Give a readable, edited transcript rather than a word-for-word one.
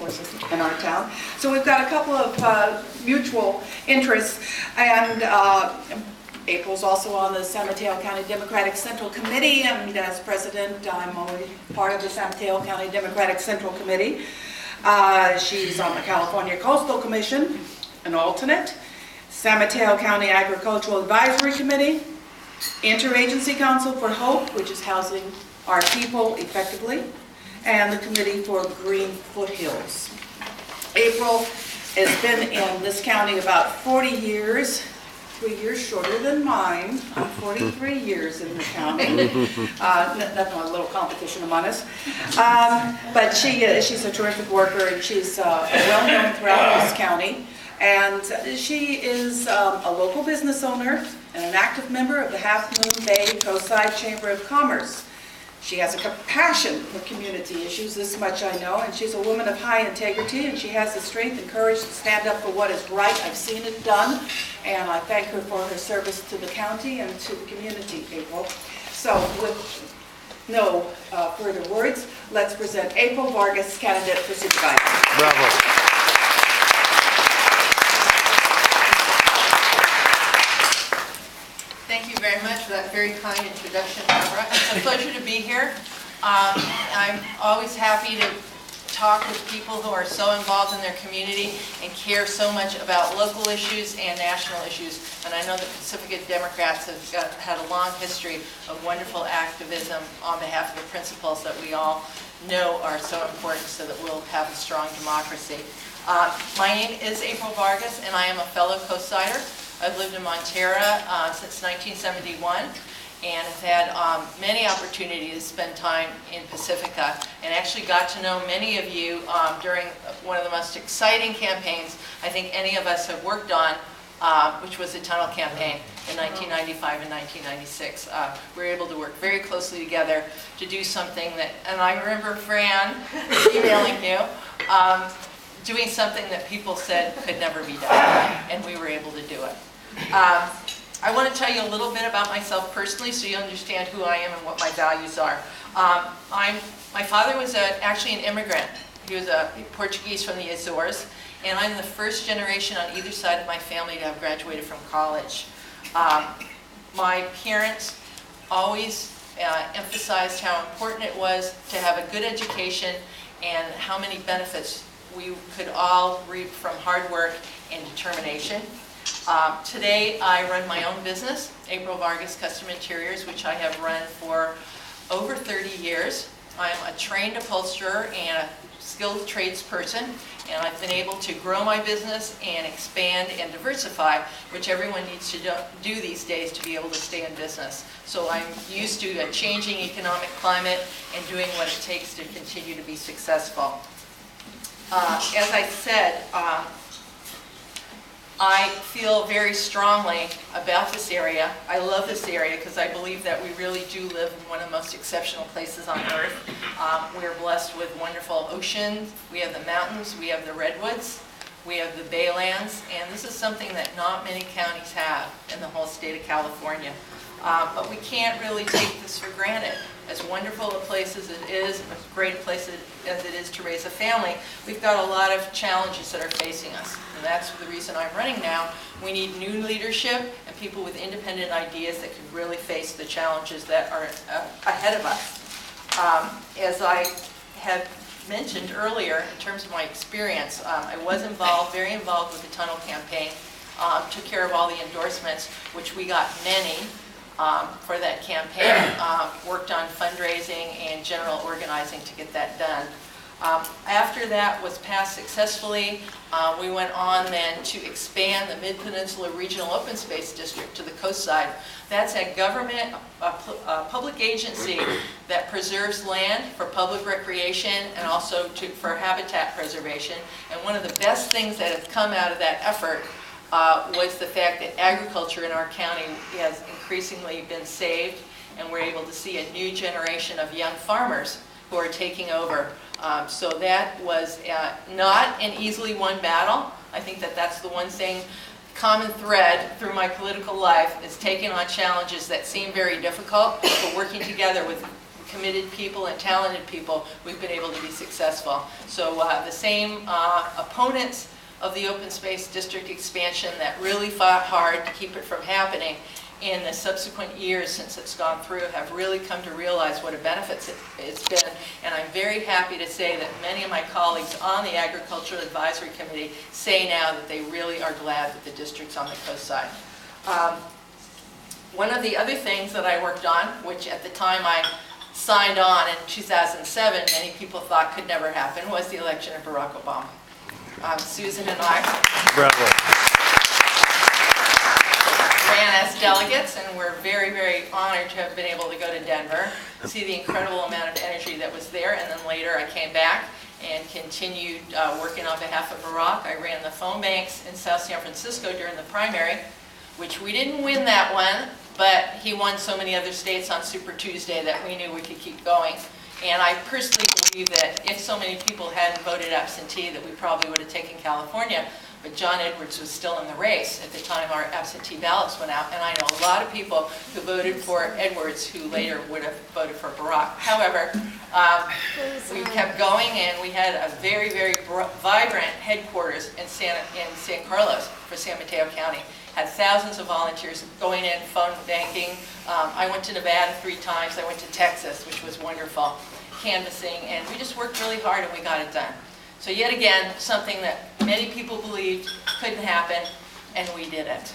course, in our town. So we've got a couple of mutual interests, and April's also on the San Mateo County Democratic Central Committee, and as president, I'm only part of the San Mateo County Democratic Central Committee. She's on the California Coastal Commission, an alternate, San Mateo County Agricultural Advisory Committee, Interagency Council for Hope, which is housing our people effectively, and the Committee for Green Foothills. April has been in this county about 40 years, 3 years shorter than mine. I'm 43 years in the county. That's a little competition among us. But she's a terrific worker, and she's well known throughout this county. And she is a local business owner and an active member of the Half Moon Bay Coastside Chamber of Commerce. She has a compassion for community issues, this much I know, and she's a woman of high integrity, and she has the strength and courage to stand up for what is right. I've seen it done, and I thank her for her service to the county and to the community, April. So with no further words, let's present April Vargas, candidate for supervisor. Bravo. Thank you very much for that very kind introduction, Barbara. It's a pleasure to be here. I'm always happy to talk with people who are so involved in their community and care so much about local issues and national issues. And I know the Pacifica Democrats have had a long history of wonderful activism on behalf of the principles that we all know are so important so that we'll have a strong democracy. My name is April Vargas, and I am a fellow Coastsider. I've lived in Montera since 1971 and have had many opportunities to spend time in Pacifica, and actually got to know many of you during one of the most exciting campaigns I think any of us have worked on, which was the tunnel campaign in 1995 and 1996. We were able to work very closely together to do something that, and I remember Fran emailing you, doing something that people said could never be done, and we were able to do it. I want to tell you a little bit about myself personally so you understand who I am and what my values are. My father was actually an immigrant. He was a Portuguese from the Azores, and I'm the first generation on either side of my family to have graduated from college. My parents always emphasized how important it was to have a good education and how many benefits we could all reap from hard work and determination. Today I run my own business, April Vargas Custom Interiors, which I have run for over 30 years. I'm a trained upholsterer and a skilled tradesperson, and I've been able to grow my business and expand and diversify, which everyone needs to do these days to be able to stay in business. So I'm used to a changing economic climate and doing what it takes to continue to be successful. As I said, I feel very strongly about this area. I love this area because I believe that we really do live in one of the most exceptional places on earth. We're blessed with wonderful oceans. We have the mountains, we have the redwoods, we have the baylands, and this is something that not many counties have in the whole state of California. But we can't really take this for granted. As wonderful a place as it is, and as great a place as it is to raise a family, we've got a lot of challenges that are facing us. And that's the reason I'm running now. We need new leadership and people with independent ideas that can really face the challenges that are ahead of us. As I had mentioned earlier, in terms of my experience, I was very involved with the tunnel campaign, took care of all the endorsements, which we got many. For that campaign, worked on fundraising and general organizing to get that done. After that was passed successfully, we went on then to expand the Mid-Peninsula Regional Open Space District to the coast side. That's a government, a public agency that preserves land for public recreation and also for habitat preservation. And one of the best things that has come out of that effort was the fact that agriculture in our county has increasingly been saved, and we're able to see a new generation of young farmers who are taking over. So that was not an easily won battle. I think that that's the one thing, common thread through my political life, is taking on challenges that seem very difficult, but working together with committed people and talented people, we've been able to be successful. So the same opponents of the open space district expansion that really fought hard to keep it from happening in the subsequent years since it's gone through have really come to realize what a benefit it's been. And I'm very happy to say that many of my colleagues on the Agricultural Advisory Committee say now that they really are glad that the district's on the coast side. One of the other things that I worked on, which at the time I signed on in 2007, many people thought could never happen, was the election of Barack Obama. Susan and I ran as delegates, and we're very, very honored to have been able to go to Denver, see the incredible amount of energy that was there, and then later I came back and continued working on behalf of Barack. I ran the phone banks in South San Francisco during the primary, which we didn't win that one, but he won so many other states on Super Tuesday that we knew we could keep going. And I personally believe that if so many people hadn't voted absentee, that we probably would have taken California. But John Edwards was still in the race at the time our absentee ballots went out. And I know a lot of people who voted for Edwards who later would have voted for Barack. However, we kept going, and we had a very, very vibrant headquarters in San Carlos for San Mateo County. Had thousands of volunteers going in, phone banking. I went to Nevada 3 times. I went to Texas, which was wonderful, canvassing, and we just worked really hard and we got it done. So yet again, something that many people believed couldn't happen, and we did it.